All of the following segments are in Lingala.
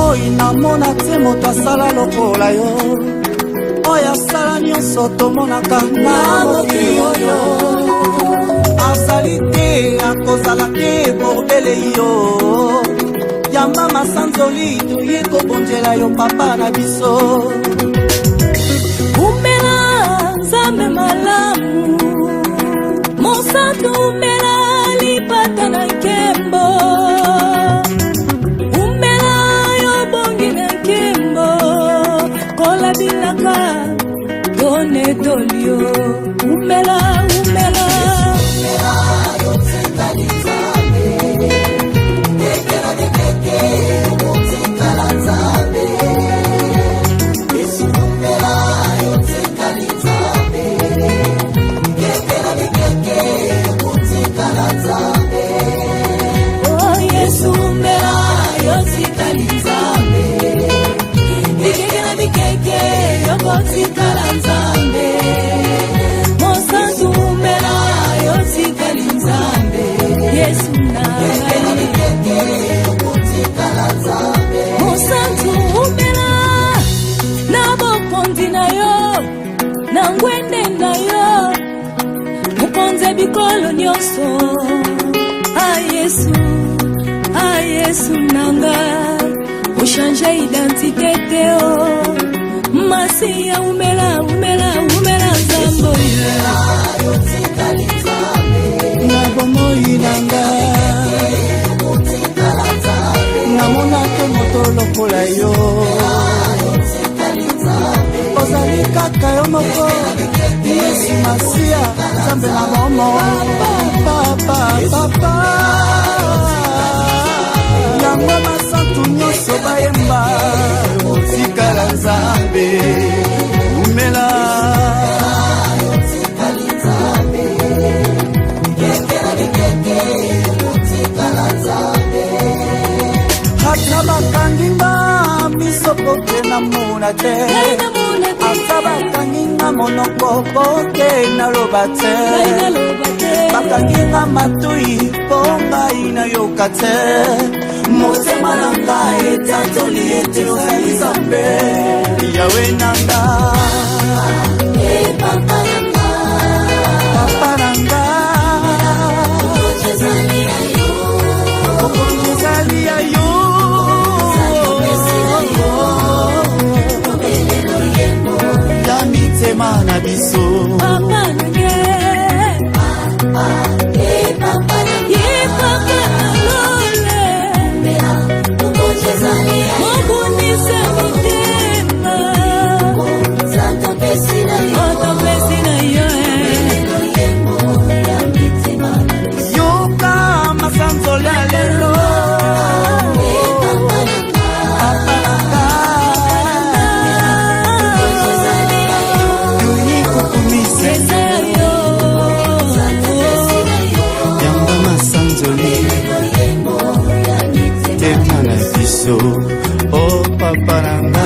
bomoi namona te moto asala lokola yo oyo asala nyonso tomonaka na mokili oyo azali te akozala te bordele yo yamba masanzoli toye kobonzela yo papa na biso umela nzambe malamu mosantu umela lipata na nkembo umela yo bongi na nkembo kola bilaka done dolio umela umela yo tsekali nzambe ekela dekeke yo tsekala nzambe yesu umela yo tsekali nzambe ekela dekeke yo tsekala nzambe oh yesu umela yo tsekali nzambe ekela dekeke yo tsekala nzambe mosantu umela yo tsekali nzambe yesu na mosantu umela na bokonzi na yo na ngwende na yo mukonze bikolo nyonso Yesu nanga uchange identité teo masiya umela zambo yo tsekali nzambe na bomoi nanga namona te moto lokola yo ozali kaka yo moko yesu masiya nzambe na momo papa yango masantu nyonso bayemba otikala nzambe umela ata bakanginga miso pote namona te ata bakanginga monoko pote naloba te bakanginga matoi po ngai nayoka te motema na ngai etatoli ete ozali nzambe yawe nanga papa nanga okonjezali ya yo ya mitema na biso oh papa nanga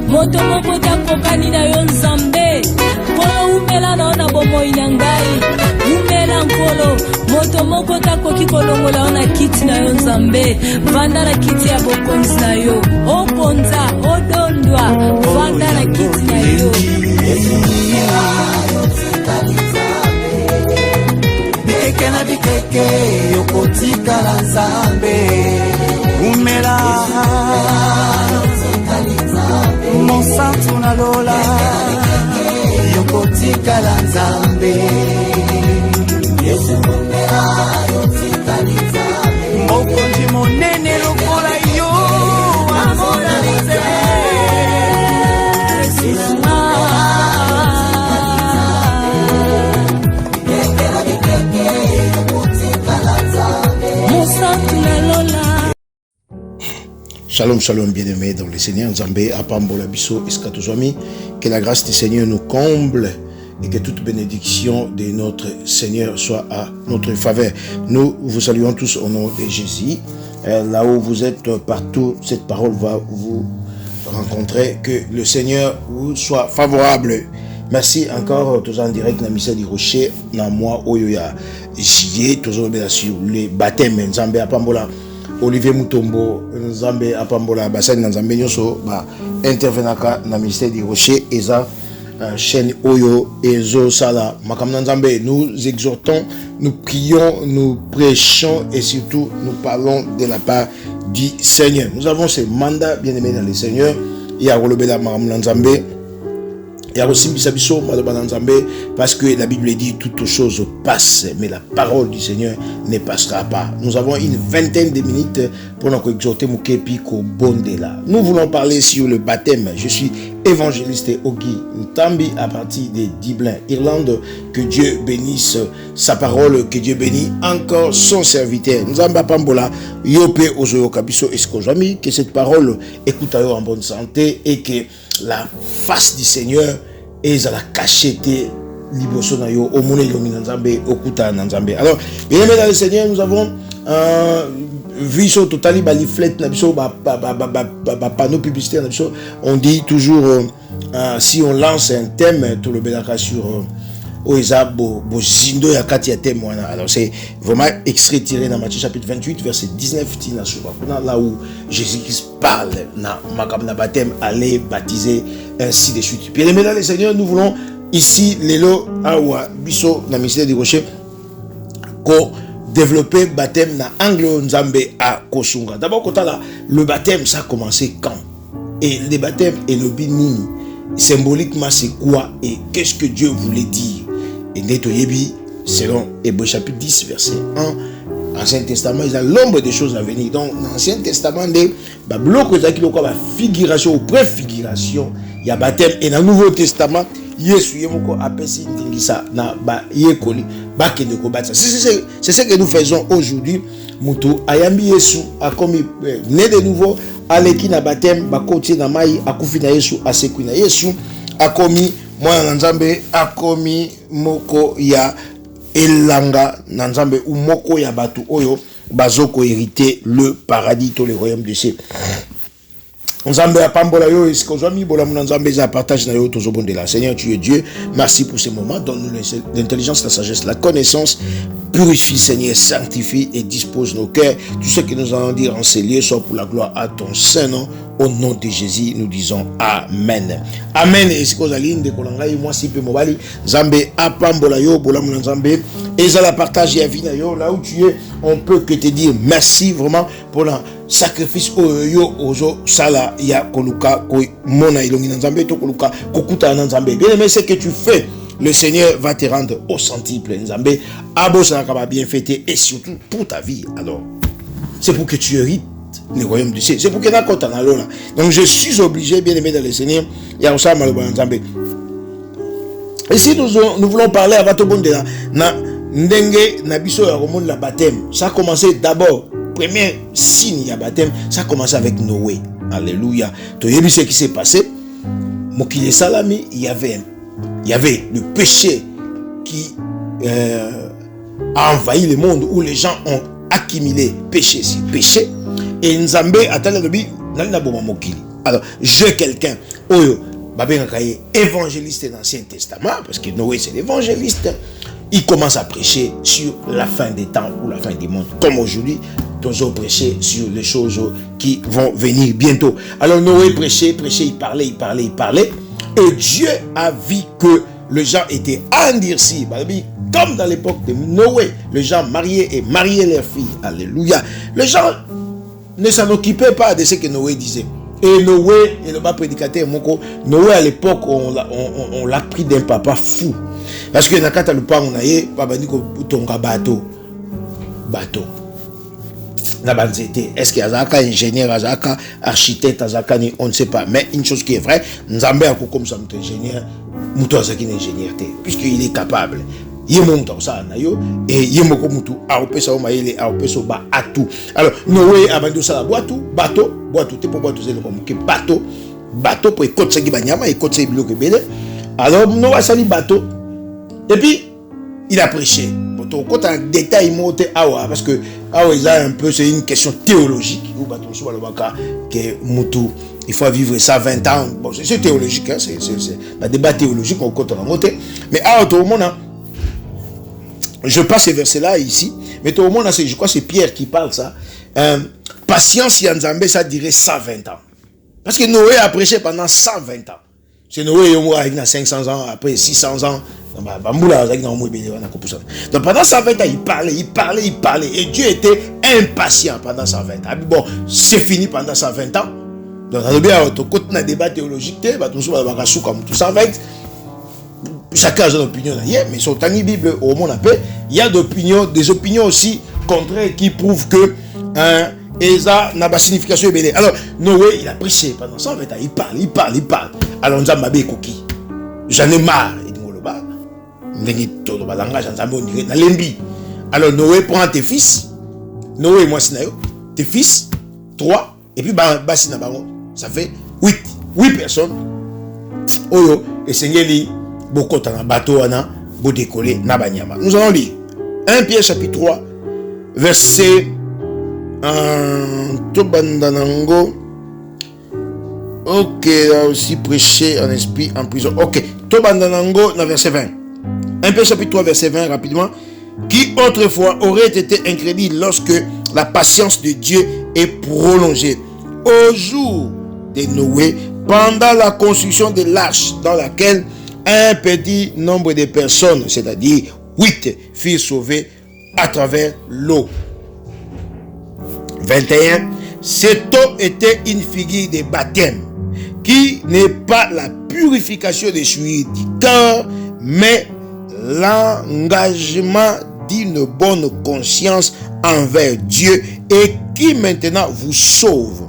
moto moko takokani na yo nzambe polo umela na bomoi na ngai umela nkolo moto moko takoki kolongola ona kiti na yo nzambe vanda na kiti ya bokonzi na yo oponza odondwa vanda na kiti na yo bikeke na bikeke yokotikala nzambe umela mosantu na lola yokotikala nzambe mokonzi monene lokola yo amona mosantu na lola. Shalom, shalom, bien-aimés dans le Seigneur Nzambé, Apambola Bisso, Iskatozwami. Que la grâce du Seigneur nous comble, et que toute bénédiction de notre Seigneur soit à notre faveur. Nous vous saluons tous au nom de Jésus. Là où vous êtes partout, cette parole va vous rencontrer. Que le Seigneur vous soit favorable. Merci encore, tous en direct, dans Michel du Rocher, dans moi, Oyoya, J.E., toujours sur les baptêmes, Nzambe Apambola, Olivier Mutombo, Nzambe Apambola, Bassan Nzambe Nyoso, intervenaka dans Michel du Rocher, Eza, chaîne Oyo, Ezo Sala, Makam Nzambe. Nous exhortons, nous prions, nous prêchons et surtout nous parlons de la part du Seigneur. Nous avons ce mandat bien aimé dans le Seigneur. Il y a Rolobela Makam Nzambe. Parce que la Bible dit toutes choses passent, mais la parole du Seigneur ne passera pas. Nous avons une vingtaine de minutes pour nous exhorter Mukepiko Bondela. Nous voulons parler sur le baptême. Je suis évangéliste Ogi Ntambi à partir de Dublin, Irlande. Que Dieu bénisse sa parole, que Dieu bénisse encore son serviteur. Nous avons Pambola, Yope Ozoyo Kabiso Eskozami, que cette parole écoute en bonne santé et que la face du Seigneur et la cachette liboso na yo omone yomi nzambe okuta nzambe. Alors bien aimé dans le Seigneur, nous avons vu sur totali ba leaflet na biso ba panneau publicitaire na biso. On dit toujours si on lance un thème tout le belaka sur Oeza bo zindo ya kati ya thème wana. Alors c'est vraiment extrait tiré dans Matthieu chapitre 28 verset 19 tina soukuna, là où Jésus-Christ parle na makabna baptême, aller baptiser ainsi de suite. Bien aimé dans le Seigneur, nous voulons ici lelo awa biso na ministère du Rocher ko développer baptême na anglo nzambe à Kosunga. D'abord quand le baptême ça a commencé quand? Et le baptême et le bini symboliquement c'est quoi et qu'est-ce que Dieu voulait dire? Et Netoyebi, selon Hébreux chapitre 10, verset 1, Ancien Testament, il y a l'ombre des choses à venir. Donc, dans l'Ancien Testament, il y a la figuration ou préfiguration, il y a baptême. Et dans le Nouveau Testament, c'est ce que nous faisons aujourd'hui. Moutou, Ayambi Yesu, a commis, né de nouveau, Aleki na baptême, Bakoti na Maï, Akufi na Yesu, Asekui na Yesu, a commis. Moi Nzambe akomi moko ya elanga Nzambe ou moko ya batu oyo bazoko hériter le paradis tout le royaume de ciel. Nzambe apambola yo eskozami bola Nzambe za partage na yo tozobondela. Seigneur, tu es Dieu. Merci pour ce moment. Donne-nous l'intelligence, la sagesse, la connaissance. Purifie, Seigneur, sanctifie et dispose nos cœurs. Tout ce que nous allons dire en ces lieux soit pour la gloire à ton saint nom. Au nom de Jésus, nous disons Amen. Amen. Et ce que vous allez dire, moi, si peu mobali, Nzambe apambola yo bola Nzambe. Et ça la partage ya vie na yo. Là où tu es, on peut que te dire merci vraiment pour le sacrifice yo ozo sala ya koluka ko mona ilongi Nzambe to koluka kokuta Nzambe. Bien aimé, ce que tu fais, le Seigneur va te rendre au centuple. Nzambe abo ça va bien fêter et surtout pour ta vie. Alors, c'est pour que tu hérites le royaume du ciel. C'est pour que na kota na lola. Donc je suis obligé, bien aimé dans le Seigneur, ya osa maloba Nzambe. Ici nous voulons parler à votre bonde na ndenge na biso ya romone la baptême. Ça a commencé d'abord, premier signe ya baptême, ça a commencé avec Noé. Alléluia. Tu as vu ce qui s'est passé? Mokile Salami, il y avait le péché qui a envahi le monde, où les gens ont accumulé péché sur péché. Et Nzambe attendait le but, alors, j'ai quelqu'un, Oyo, évangéliste dans l'Ancien Testament, parce que Noé c'est l'évangéliste, il commence à prêcher sur la fin des temps ou la fin du monde. Comme aujourd'hui, nous allons prêcher sur les choses qui vont venir bientôt. Alors Noé prêchait, il parlait. Et Dieu a vu que les gens étaient endurcis. Comme dans l'époque de Noé, les gens mariaient leurs filles. Alléluia. Les gens ne s'en occupaient pas de ce que Noé disait. Et Noé, et le bas prédicateur Moko, Noé à l'époque, on l'a pris d'un papa fou. Parce que Nakata le pas on a eu, papa dit que tonga bateau. Est-ce qu'il y a un ingénieur, un architecte, on ne sait pas. Mais une chose qui est vraie, Nzambe a comme ça un ingénieur, Moutou Azaki un ingénieur, puisqu'il est capable. Il monte ça et il moko mutu a opesa o maele a opesa ba atu. Alors Noé a vendu ça bateau te pour bateau c'est le bateau pour écouter ça qui banyama écouter biloko belé. Alors Noé sali bateau Et puis, il a prêché. Quand un détail monte, parce que c'est une question théologique. Il faut vivre ça 20 ans. Bon, c'est théologique, hein, c'est un débat théologique. Mais tout le monde, je passe ces versets-là ici, mais tout le monde, je crois que c'est Pierre qui parle ça. Patience, ça dirait 120 ans. Parce que Noé a prêché pendant 120 ans. C'est Noé, il a 500 ans, après 600 ans. Donc pendant 120 ans, il parlait. Et Dieu était impatient pendant 120 ans. Bon, c'est fini pendant 120 ans. Donc, on a un débat théologique, chacun a son opinion. Mais sur la Bible, au monde, il y a des opinions aussi contraires qui prouvent que Esa n'a pas signification. Alors, Noé, il a prêché pendant 120 ans. Il parle. Alors, nous avons coquille. J'en ai marre. Alors, Noé prend tes fils. Noé et moi, tes fils, 3. Et puis, ça fait 8 personnes. Oyo, et Seigneur, beaucoup de bateau, beau décoller, Nabanyama. Nous allons lire 1 Pierre chapitre 3, verset Tobandanango. Ok, là aussi prêché en esprit en prison. Ok, Tobandanango, dans verset 20. 1 Pierre chapitre 3, verset 20, rapidement. Qui autrefois aurait été incrédule lorsque la patience de Dieu est prolongée. Au jour de Noé, pendant la construction de l'arche dans laquelle un petit nombre de personnes, c'est-à-dire 8, furent sauvées à travers l'eau. 21. Cette eau était une figure de baptême qui n'est pas la purification des souillures du cœur, mais l'engagement d'une bonne conscience envers Dieu et qui maintenant vous sauve.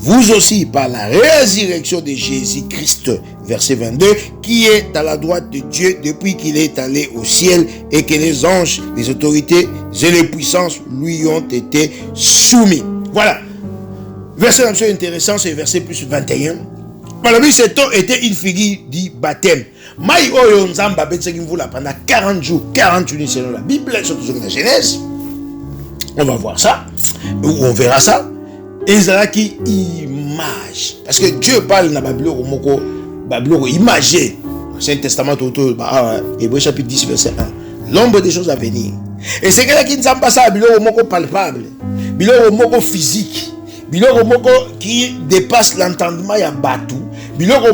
Vous aussi, par la résurrection de Jésus-Christ, verset 22, qui est à la droite de Dieu depuis qu'il est allé au ciel et que les anges, les autorités et les puissances lui ont été soumis. Voilà. Verset intéressant, c'est verset plus 21. Voilà, mais cette eau était une figure du baptême. Maï oyo nzamba betsekimvula pendant 40 jours, 40 nuits selon la Bible, surtout sur la Genèse. On va voir ça, ou on verra ça. Et ça qui image. Parce que Dieu parle dans la Bible imagé. C'est un testament autour, Hébreux chapitre 10, verset 1. L'ombre des choses à venir. Et c'est quelqu'un qui ne sait pas ça, biloko palpable, biloko physique, biloko qui dépasse l'entendement ya batu, biloko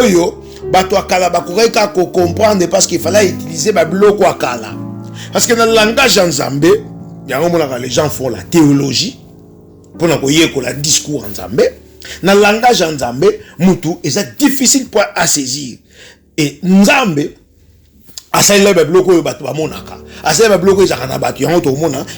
oyo, batu akala bakureka ko comprendre parce qu'il fallait utiliser biloko akala. Parce que dans le langage en Zambé, les gens font la théologie. Pour la discours en Zambé, dans le langage en Zambé, mutu, et c'est difficile pour à saisir. Et Nzambé,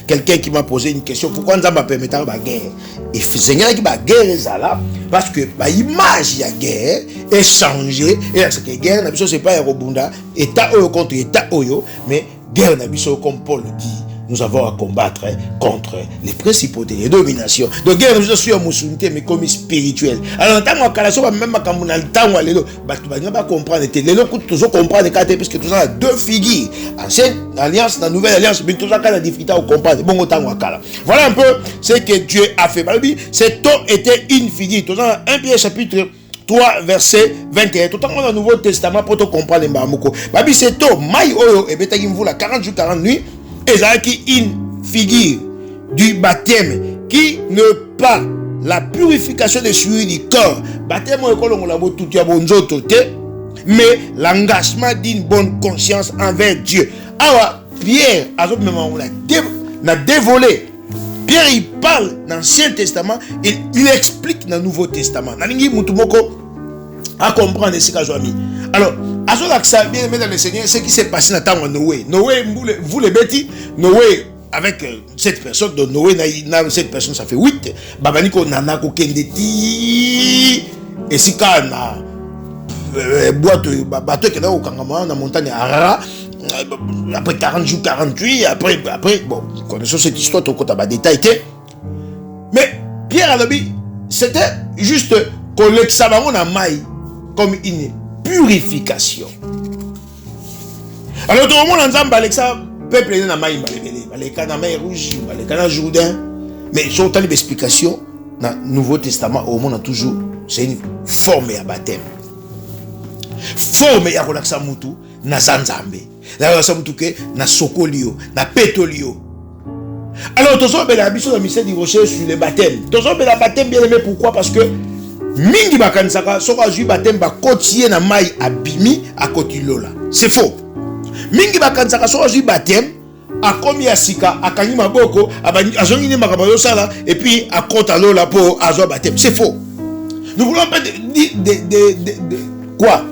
quelqu'un qui m'a posé une question, pourquoi Nzamba permet la guerre? Et Seigneur qui va guerre là, parce que l'image de la guerre est changée, et parce que la guerre, c'est pas un Robunda, État oyo contre État oyo, mais guerre, comme Paul le dit. Nous avons à combattre contre les principautés, les dominations. Donc, guerre, nous sommes musulmans, mais comme spirituel. Alors, tant que même quand on a le temps, on ne pas comprendre. Les gens comprennent parce que tout ça a deux figures. Ancienne alliance, la nouvelle alliance, mais tout ça a des difficultés à comprendre. Bon, autant voilà un peu ce que Dieu a fait. Cette eau était une figure. Tout ça, 1 Pierre chapitre 3, verset 21. Tout dans le Nouveau Testament pour te comprendre les Mbamoko. Cette eau, maï oyo, et betakimvula 40 jours, 40 nuits. Et ça qui une figure du baptême qui ne pas la purification des souillures du corps. Baptême mais l'engagement d'une bonne conscience envers Dieu. Alors Pierre a dévolé. Pierre il parle dans l'Ancien Testament et il explique dans le Nouveau Testament. À comprendre ce que j'ai mis. Alors, à ce que bien aimé dans le Seigneur, ce qui s'est passé dans le temps de Noé. Noé, vous les bêtis, Noé, avec cette personne, donc Noé, cette personne, ça fait 8. Babaniko nana kokendeti. Et si quand boîte, bateau qui est au Kangama, dans la montagne Arara, après 40 jours, 48, après, bon, connaissons cette histoire, ton côté à détail. Mais Pierre Alobi, c'était juste qu'on l'examine à maille comme une purification. Alors tout le monde ensemble Alexa peuple est dans maï les canamais rouges les canards Jourdain mais sur tant d'explications dans le Nouveau Testament au monde toujours c'est une forme à baptême forme ya relaxa mutu na zanzambe na relaxa mutu ke na sokolio na petolio. Alors tous on la biso na mystère du rocher sur le baptême tous on la baptême bien aimé pourquoi parce que mingi bakanisaka soka jui baptême ba kotier na mai abimi a kotilola c'est faux. Mingi bakanisaka soka jui baptême a komi asika akangi maboko azongi ni makaba yo sala et puis a kota lola po azo baptême c'est faux. Nous voulons pas de quoi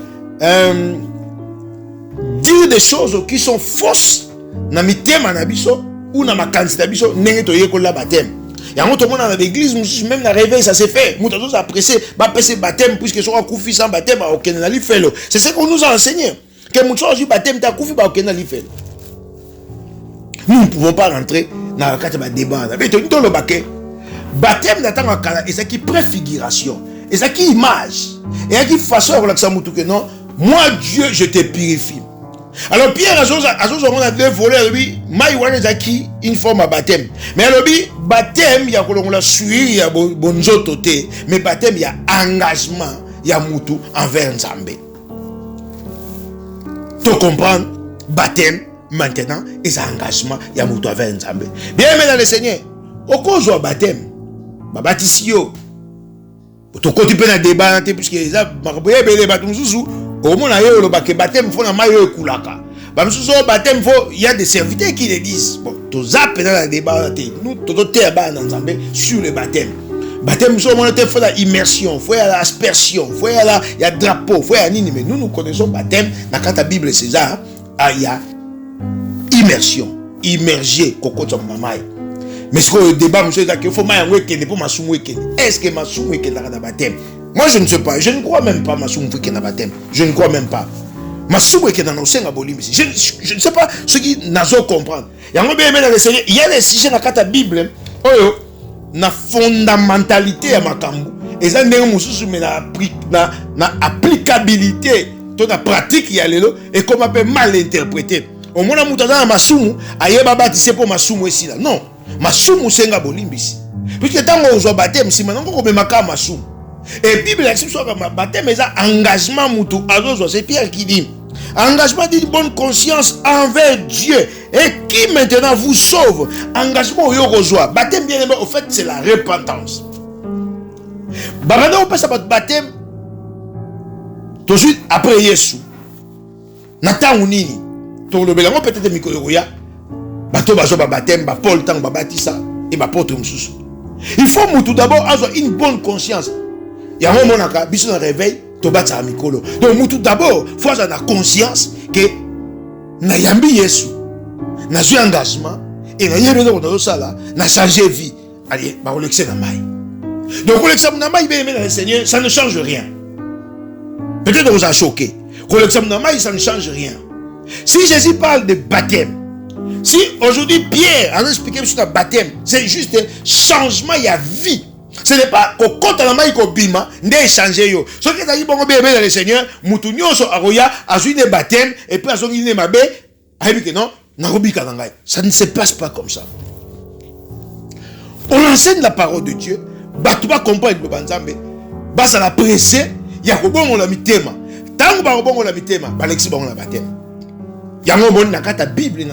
dire des choses qui sont fausses na mitema na biso ou na makanisi na biso ndenge toyekola baptême. Yango tout le monde dans l'église même na réveil ça s'est fait. Muta tous apprécié ba passer baptême puisque soit koufi sans baptême ba okena li felo. C'est ce qu'on nous a enseigné que muta aujourd'hui baptême ta koufi ba okena li felo. Nous ne pouvons pas rentrer dans le cadre de débat. Mais tu le baquet baptême n'attend kala et ça qui préfiguration et ça qui image et ça qui façon relaxer mutu que non moi Dieu je te purifie. Alors Pierre on a deux volets lui maïwane zaki une forme à baptême mais alors lui baptême il y a kolongola suir il y a bonjoto te mais baptême il y a engagement il y a mutu envers Nzambe. Tu comprends baptême maintenant et ça engagement il y a mutu envers Nzambe. Bien aimé dans le Seigneur au cause du baptême babatisio to côté pe na débat puisque ça maboye belé batumsusu au monde ayo le baptême faut na mayo ekulaka bamsusu baptême faut il y a des serviteurs qui le disent bon to zappe dans le débat nous to te ba na Nzambe sur le baptême so mon te faut la immersion faut la aspersion faut la il y a drapeau faut ya nini mais nous connaissons baptême na kata Bible c'est ça il y a immersion immerger kokota mamai. Mais ce que le débat, monsieur, c'est qu'il faut que pour m'assumer. Est-ce que m'assumer qu'il y a un baptême? Moi, je ne sais pas. Je ne crois même pas m'assumer qu'il y a un baptême. Je ne crois même pas. M'assumer qu'il y a un océan à Bolim. Je ne sais pas ce qui n'a pas comprendre. Il y a des sujets dans la Bible. La fondamentalité à Makambu. Et ça, mais la applicabilité, la pratique, il y a et comment on peut mal interpréter. Au moins, on a m'assumer, aïe, baptisé pour m'assumer ici là. Non. Masumu senga bolimbisi puisque tant on zo baptême si maintenant ko memaka masumu et Bible a dit soit baptême mais engagement mutu azozo c'est Pierre qui dit engagement d'une bonne conscience envers Dieu et qui maintenant vous sauve engagement yo rejoint baptême bien aimé au fait c'est la repentance babana on passe à baptême tout de suite après Yesu nata unini to le belango peut-être mikoloya bato bazo ba baptême ba Paul tang ba batisa et ba apôtre mususu il faut tout d'abord avoir une bonne conscience ya moment naka biso na réveil to batsa mikolo donc tout d'abord faut avoir la conscience que na yambi Yesu na zu engagement et na yebe ko to sala na changer vie allez ba olexer na mai donc olexer na mai bien le Seigneur ça ne change rien peut-être vous a choqué olexer na mai ça ne change rien si Jésus parle de baptême. Si aujourd'hui Pierre a expliqué sur le baptême, c'est juste changement, il y a vie. Ce n'est pas qu'au compte à la main qu'on bima, n'est changé yo. Ce qui est dit bon bien le Seigneur, mutunyo so aroya, a joué des baptêmes et puis a joué des mabé, a dit que non, narobi kanangai. Ça ne se passe pas comme ça. On enseigne la parole de Dieu, batuba comprendre le banzambe, basa la pressé, ya ko bon la mitema. Tant ba bon la mitema, ba lexi bon la baptême. Yango bon na kata Bible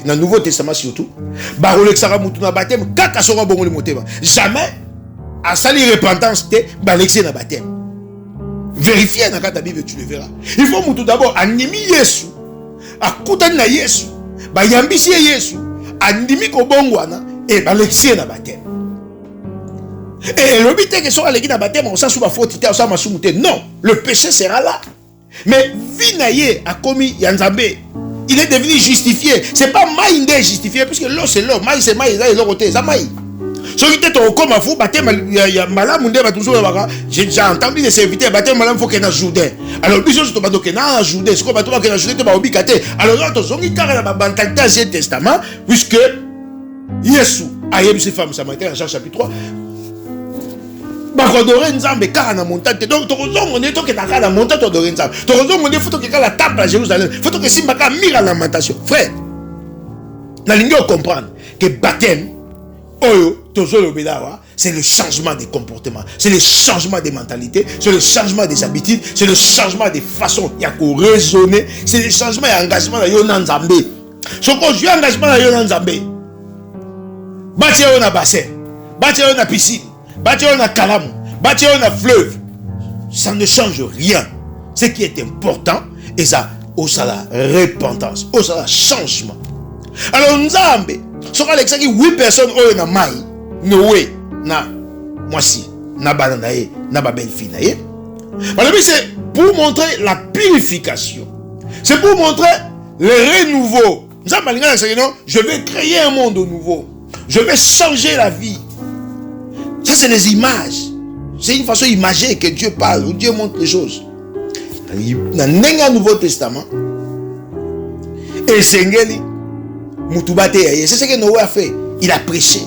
dans Nouveau Testament surtout ba rolexaka mutu na baptême kaka soko bongo le motema jamais à sali repentance te ba lexé na baptême vérifier na kata Bible tu le verras il faut mutu d'abord animi Yesu akutani na Yesu ba yambisi Yesu andimi ko bongwana et ba lexé na baptême et l'obité que soit legi na baptême on s'en ba faute te on s'en masumuté non le péché sera là mais vinaye a commis yanzambe. Il est devenu justifié. C'est pas maï qui est justifié, puisque l'eau c'est l'eau. Maï c'est maï, et l'eau c'est maï. Ce qui est au coma, vous battez malam, j'ai entendu des serviteurs, battez malam, faut qu'il y ait un Jourdain. Alors, bisous, tu vas donc qu'il y ait un Jourdain. C'est comme tu vas qu'il y ait un Jourdain, tu vas obligate. Alors, là, tu as un mentalité Ancien Testament, puisque Yesu a eu ces femmes samaritaines en Jean chapitre 3. Bah, adorer nzambe kaka na montagne. Donc tozomone to ke na kala montagne to adorer nzambe. Tozomone faut que la table à Jérusalem. Faut que simba ka mire à lamentation. Frère, na lingi comprendre que baptême oyo tozolobela c'est le changement des comportements, c'est le changement des mentalités, c'est le changement des habitudes, c'est le changement des façons ya ko raisonner, c'est le changement et engagement na yo na nzambe. So ko je engagement na yo na nzambe. Bâtir un bassin, bâtir une piscine, bâtir un calamu, bâtir un fleuve, ça ne change rien. Ce qui est important, et ça, ça la repentance, ça la changement. Alors, Nzambe, ce sera l'exemple 8 personnes au na mai, Noé, na moisi, na bananae, na babel finae. Alors, c'est pour montrer la purification. C'est pour montrer le renouveau. Nzambe, je vais créer un monde nouveau. Je vais changer la vie. Ça, c'est les images. C'est une façon imagée que Dieu parle, où Dieu montre les choses. Dans le Nouveau Testament, et Sengeli, Moutubate, c'est ce que Noé a fait. Il a prêché.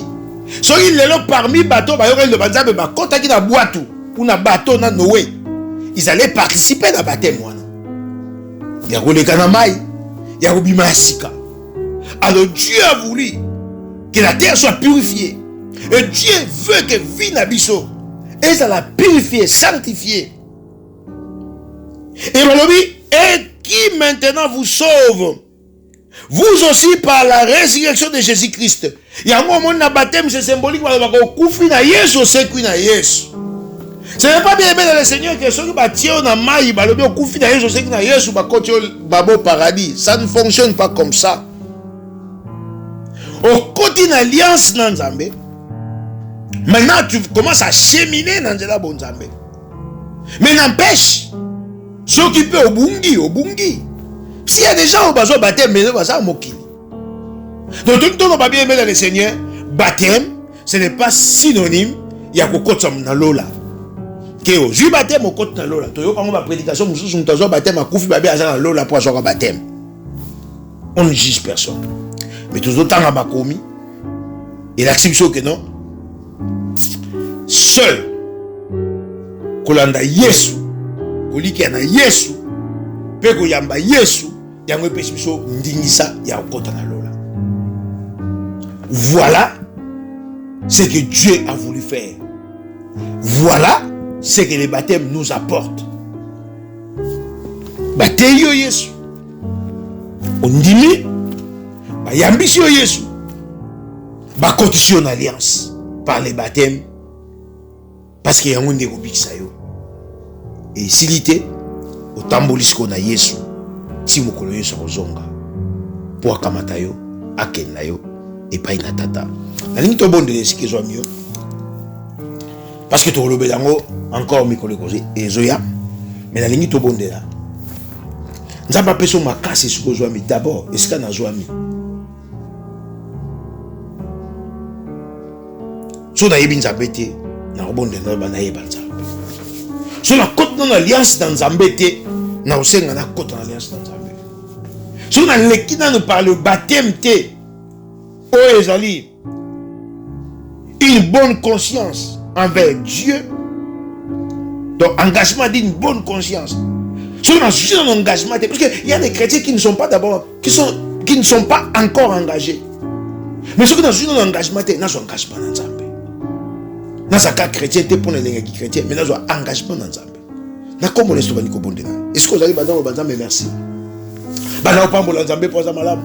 So il est là parmi bateaux, Noé. Ils allaient participer à la baptême. Il y a le Kanamai, il y a le Bimasika. Alors Dieu a voulu que la terre soit purifiée. Et Dieu veut que vie n'abisso. Et ça l'a purifié, sanctifié. Et qui maintenant vous sauve. Vous aussi par la résurrection de Jésus-Christ. Il y a un moment où le baptême c'est symbolique. Ce n'est pas bien aimé dans le Seigneur que ceux qui bâtissent en maille, paradis. Ça ne fonctionne pas comme ça. Au côté d'une alliance dans Nzambe, maintenant tu commences à cheminer dans la bonne Nzambe. Mais n'empêche, s'occuper au bungi. S'il y a des gens au besoin de baptême, mais ça va mokili. Donc tout le monde va bien aimer dans le Seigneur. Baptême, ce n'est pas synonyme. Il y a beaucoup de dans l'eau là. Je baptême au côté dans l'eau là. Tu as ma prédication, je suis baptême à Koufi Babé à dans l'eau là pour avoir baptême. On ne juge personne. Mais tout le temps à ma commis. Et l'acception que non. Seul. Kolanda Yesu. Kolikana Yesu. Peko yamba Yesu. Yango pespiso ndingisa ya okota na lola. Voilà ce que Dieu a voulu faire. Voilà ce que les baptêmes nous apportent. Baptême Yesu. Ondimi. Yambisio Yesu. Condition alliance par les baptêmes. Parce qu'il y a un des rubiks sayo. Et s'il était au tambolisco na Yesu. Si vous connaissez Rozonga. Pour Kamatayo, Akenayo, et pas Inatata. La ligne to bonne de ce qui est mieux. Parce que tu as le bédango, encore Mikole Kosé, et Zoya. Mais la ligne to bonne de là. Nous avons pas ma casse sur Zoami. D'abord, est-ce qu'on a Zoami? So na yebi nzambete na robonde na ba na yeba nzambe. So na côte na alliance dans nzambete na osenga na côte na alliance dans nzambe. So na leki na nous parle baptême te o ezali une bonne conscience envers Dieu. Donc engagement d'une bonne conscience. So na juste un engagement parce que il y a des chrétiens qui ne sont pas d'abord qui ne sont pas encore engagés. Mais ceux qui ont juste un engagement te na son engagement dans nzambe. Dans ce cas chrétien, tu pour les chrétiens, mais dans un engagement dans Nzambe. Na comment les souvenirs qu'on bonde. Est-ce que vous allez dans le Nzambe merci? Bana pas mbola Nzambe pour malam.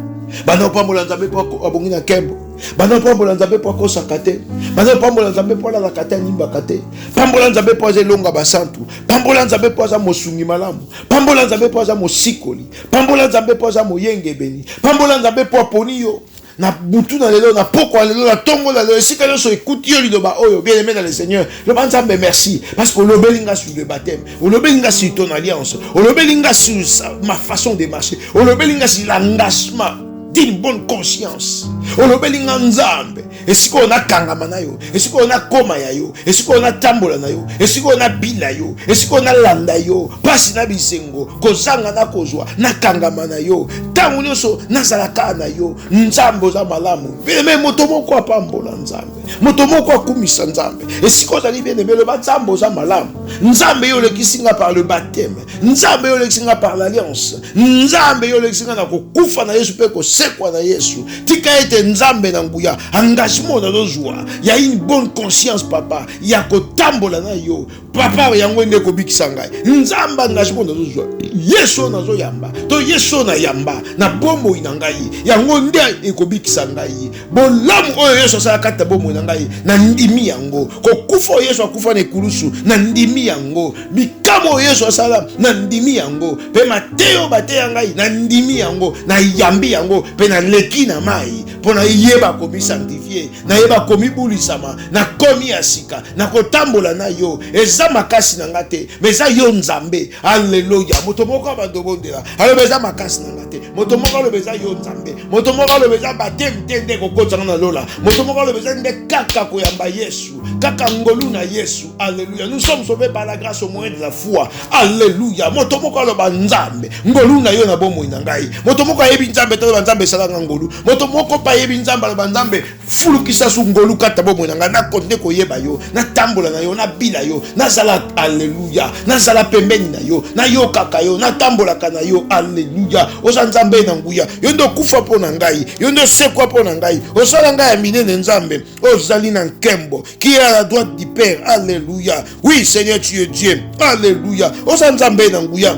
Bana pas mbola Nzambe pour abongina kembo. Bana pas mbola Nzambe pour ko sakate. Bana pas mbola Nzambe pour la kate nimba kate. Pambola Nzambe pour zelonga basantu. Pambola Nzambe pour za mosungi malamu. Pambola Nzambe pour za mosikoli. Pambola Nzambe pour za moyenge beni. Pambola Nzambe pour poniyo. Na butu na lelo na poko lelo na tongo na lelo si que so écoute yo lidoba oyo bien aimé dans le Seigneur le Nzambe merci parce que le belinga sur le baptême le belinga sur ton alliance le belinga sur ma façon de marcher le belinga sur l'engagement d'une bonne conscience le belinga Nzambe esiko on a kangama na yo, esiko on a koma ya yo, esiko on a tambola na yo, esiko on a bila yo, esiko on a landa yo, pasi na bisengo, kozanga na kozwa, na kangama na yo, tangu nyonso nazalaka na yo, nzambe za malamu, bien moto moko apambola nzambe, moto moko akumisa nzambe, esiko zali bien aimé le nzambe za malamu, nzambe yo lekisinga par le baptême, nzambe yo lekisinga par l'alliance, nzambe yo lekisinga na kokufa na Yesu pe kosekwa na Yesu, tika ete nzambe na nguya, engagement na dozwa, ya une bonne conscience papa, ya kotambola na yo, papa yango nde kobikisa ngai, nzamba engagement na dozwa, Yesu na zo yamba, to Yesu na yamba, na bombo ina ngai, yango nde ekobikisa ngai, bolamu oyo Yesu asala kata bombo ina ngai, na ndimi yango, kokufa Yesu akufa na ekulusu, na ndimi yango, bikamo Yesu asala, na ndimi yango, pe mateo bateya ngai, na ndimi yango, na yambi yango, pe na leki na mai, po na yeba komi sanctifié, na yeba komi bulisama, na komi asika, na kotambola na yo, eza makasi na ngate, meza yo nzambe, alleluia, moto moko abandobondela, alo beza makasi na ngate, moto moko alo beza yo nzambe, moto moko alo beza batem tende kokotanga na lola, moto moko alo beza nde kaka koyamba Yesu, kaka ngolu na Yesu, alléluia. Nous sommes sauvés par la grâce au moyen de la foi, alléluia. Moto moko alo banzambe, ngolu na yo na bomo ina ngai, moto moko ayebi nzambe to banzambe salanga ngolu, moto moko pa yebi nzambe alo banzambe fulu kisasu ngolu kata bomo ina ngai, na konde koyeba yo, na tambola na yo, na bila yo, na zala alléluia, na zala pembeni na yo, na yo kaka yo, na tambola kana yo, alléluia. Oza nzambe na nguya, yo ndo kufa po na ngai, yo ndo sekwa po na ngai, osala ngai ya minene nzambe, ozali na nkembo, qui est à la droite du Père, alléluia. Oui Seigneur, tu es Dieu, alléluia. Oza nzambe na nguya,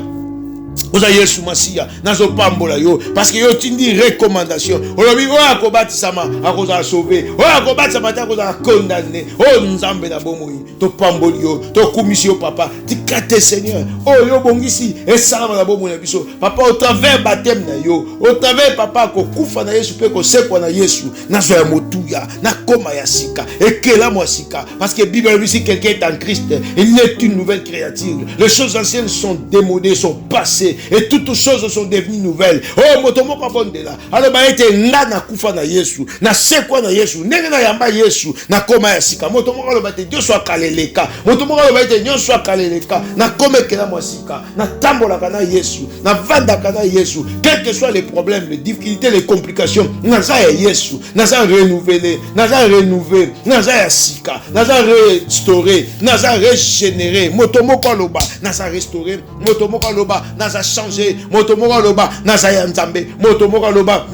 oza Yesu Masia, nazo pambola yo, parce que yo tindi recommandation, olobi o akobatisama akoza sauver, o akobatisama akoza condamné, o nzambe na bomoi, to pamboli yo, to kumisi yo papa, tikate Seigneur, o yo bongisi esalama na bomoi na biso, papa au travers baptême na yo, au travers papa ko kufa na Yesu pe ko sekwa na Yesu, nazo ya motuya, na koma ya sika, ekela mo sika, parce que Bible dit si quelqu'un est en Christ, il est une nouvelle créature, les choses anciennes sont démodées, sont passées, et toutes choses sont devenues nouvelles. Oh motomo kabondela, alors ba ete nga na kufa na Yesu, na sekwa na Yesu, ndenge na yamba Yesu, na koma ya sika, motomo kalo ba ete Dieu soit kaleleka, motomo kalo ba ete Dieu soit kaleleka, na komekela mo sika, na tambola kana Yesu, na vanda kana Yesu, quels que soient les problèmes, les difficultés, les complications, naza ya Yesu, naza renouveler, naza renouveler, naza ya sika, naza restaurer, naza régénérer, motomo kaloba, naza restaurer, motomo kaloba, naza changer, motomo kaloba, naza ya nzambe, motomo kaloba,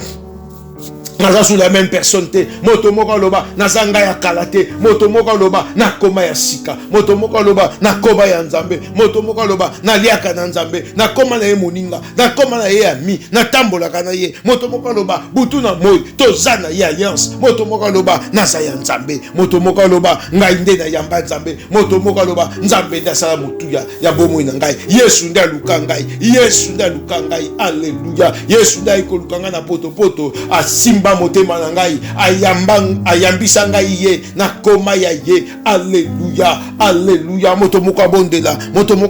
naza sous la même personne te, motomoko loba nazanga ya kalate, motomoko loba na koma ya sika, motomoko loba na koma ya nzambe, motomoko loba na liaka na nzambe, na koma na ye moninga, na koma na ye ami, na tambola kana ye, motomoko loba butu na moi tozana ye alliance, motomoko loba naza ya nzambe, motomoko loba ngai nde na yamba nzambe, motomoko loba nzambe nda sala mutuya ya bomo na ngai, Yesu nda luka ngai, Yesu nda luka ngai, alléluia. Yesu nda ikoluka ngai na poto poto, asimba motema na ngai, ayambisa ngai ye na koma ya ye, alléluia, alléluia. Motomoko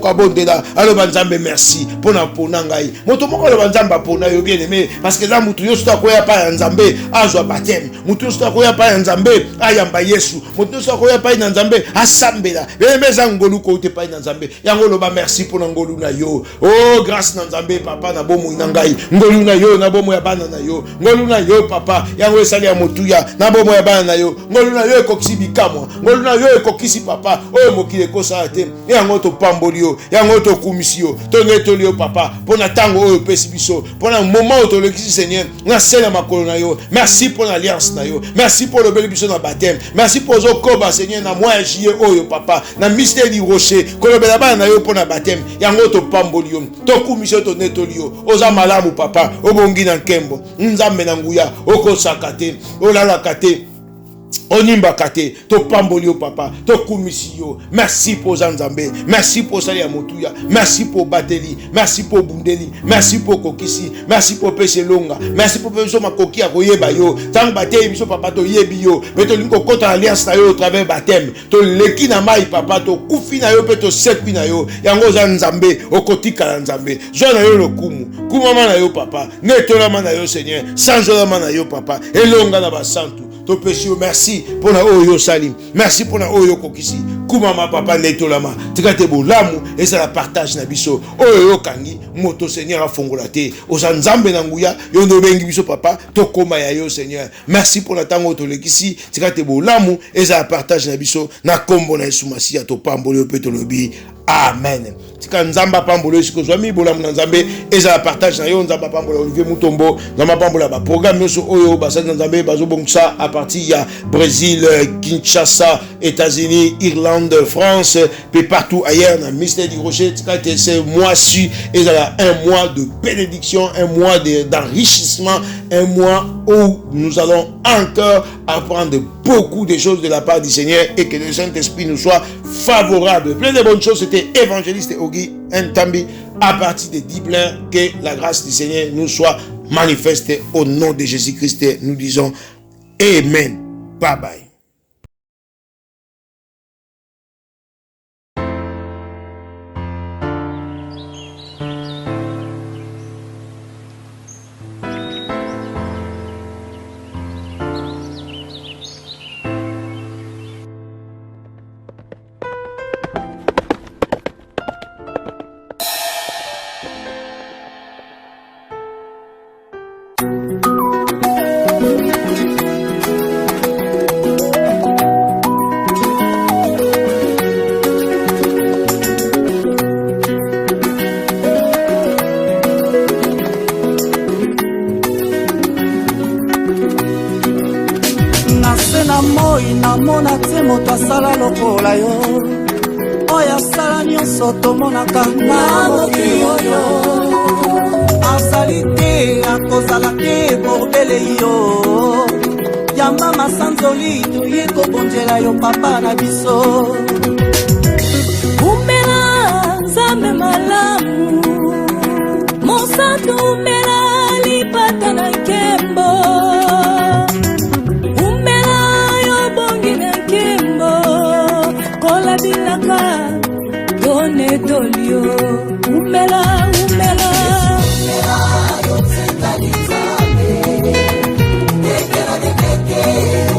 abondela, aloba nzambe merci pona pona ngai, motomoko aloba nzambe pona yo bien aimé, parce que là mutu yo sta koya pa ya nzambe azwa baptême, mutu yo sta koya pa ya nzambe ayamba Yesu, mutu yo sta koya pa ya nzambe asambela bien aimé za ngolu ko te pa ya nzambe, yango loba merci pona ngolu na yo, oh grâce na nzambe papa na bomo na ngai, ngolu na yo na bomo ya bana na yo, ngolu na yo papa yango esali ya motuya na bomo ya bana na yo, ngolu na yo ekokisi bikamwa, ngolu na yo ekokisi papa oyo mokili ekosala te, yango to pamboli yo, yango to kumisi yo, to netoli yo papa pona tango oyo pesi biso, pona moment to lekisi Seigneur na sela makolo na yo, merci pour l'alliance na yo, merci pour le bel biso na baptême, merci pour zo koba Seigneur na mois juillet oyo papa na mystère du rocher kolobela bana na yo pona baptême, yango to pamboli yo, to kumisi yo, to netoli yo, oza malamu papa obongi na nkembo, nzambe na nguya okosaka te, olalaka te, onimba kate, to pambolio papa, to kumisio. Merci pour Zanzambe, merci pour Salia Motuya, merci pour Bateli, merci pour Bundeli, merci pour Kokisi, merci pour Pesselonga, merci pour Peso Makoki à Koyeba yo, tant Bateli, Biso papa to Yebio, mais to Linko Kota Alliance na yo au travers baptême, to Leki na mai papa, to Kufi na yo, peto Sekwi na yo, yango Zanzambe, Okotika na Nzambe, Zona yo lo Kumu, Kumama na yo papa, Netolama na yo Seigneur, Sanjolama na yo papa, Elonga na Basantu. to pesi merci pour na oyo salim. Merci pour na oyo kokisi. Kumama papa netolama. Tikate bolamu eza la partage na biso. Oyo kangi moto Seigneur afongola te. Oza nzambe na nguya yo ndo bengi biso papa to koma ya yo Seigneur. Merci pour la tango to lekisi. Tikate bolamu eza la partage na biso na kombo na Yesu Masiya to pambolo pe to lobi. Amen. Tika nzamba pambolo siko zwami bolamu na nzambe eza la partage na yo nzamba pambolo Olivier Mutombo nzamba pambolo ba programme yoso oyo basa nzambe bazo bongsa à partir ya Brésil, Kinshasa, États-Unis, Irlande, France puis partout ailleurs dans Mystère du Rocher. Tika c'est mois-ci eza un mois de bénédiction, un mois d'enrichissement, un mois où nous allons encore apprendre beaucoup de choses de la part du Seigneur et que le Saint-Esprit nous soit favorable. Plein de bonnes choses. C'était évangéliste Ogi Ntambi à partir de Dublin. Que la grâce du Seigneur nous soit manifeste au nom de Jésus-Christ. Nous disons Amen. Bye bye. Namona te moto asala lokola yo oyo asala nyonso tomonaka na mokili oyo azali te akozala te bordele yo yamba masanzoli toye kobonzela yo papa na biso umela nzambe malamu mosantu umela lipata na nkembo bilaka done dolio umela umela yo tsekali zabe tekera de keke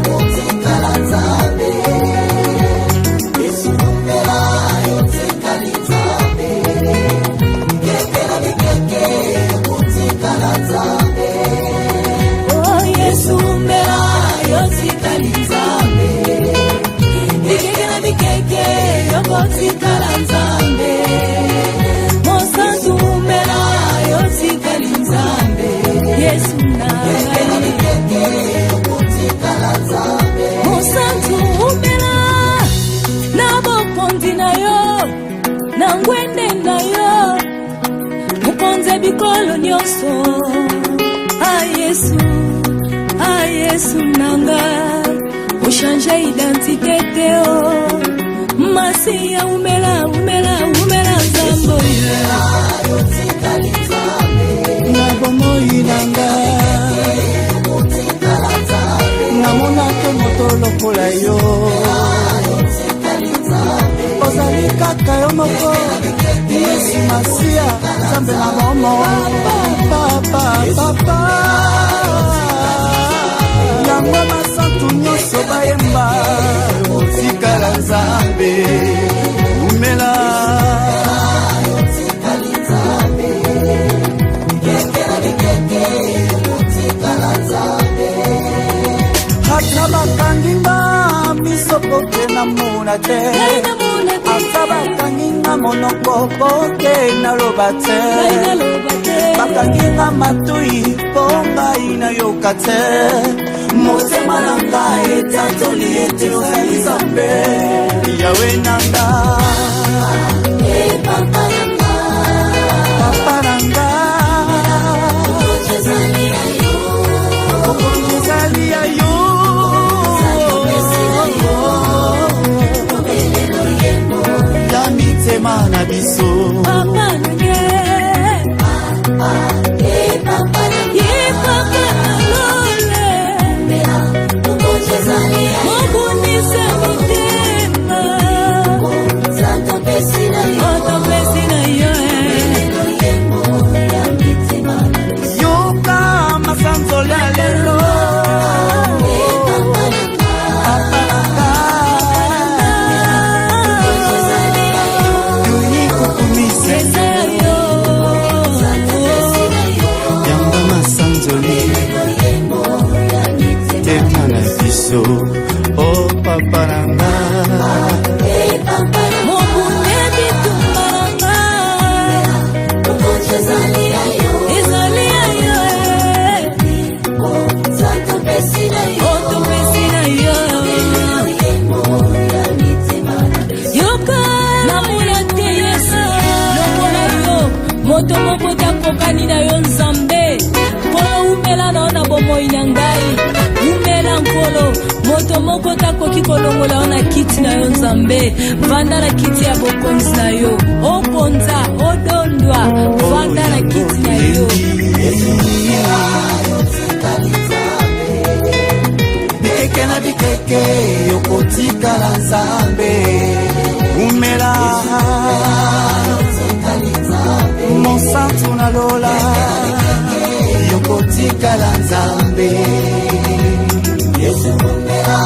yo tsekala zabe Yesu umela yo tsekali zabe tekera de keke yo tsekala zabe oh Yesu umela yo tsekali zabe keke yokotikala nzambe mosantu umela yotikali nzambe Yesu nanga keke yokotikala nzambe mosantu umela na bokondi na yo na ngwende na yo mukonze bikolo nyonso Yesu nanga change identité teo Masiya umela zambo yo tikali zambe na bomoi nanga namona ke moto lokola yo ozali kaka yo moko Yesu Masiya zambe na momo papa yango masantu nyonso bayemba otikala nzambe umela otikali nzambe keke otikala nzambe hata bakanginga miso poke na muna te ata bakanginga monoko poke na loba te bakanginga matui pongai na yoka te motema na ngai etatoli ete ozali nzambe yawe na nga papa na nga okonzi ezali ya yo ya mitema na biso Papa papa nanga mobune bitumba nanga ezali ayo otopesi na yo yoka namona te yesu lokola yo moto moko takokani na yo nzambe mpona umela na yo na bomoi na ngai umela nkolo moto moko takoki kolongola yo na kiti na yo nzambe vanda na kiti ya bokonzi na yo okonza odondwa vanda na kiti na yo bikeke na bikeke yokotikala nzambe umela monsantu na lola yokotikala nzambe Yesu umela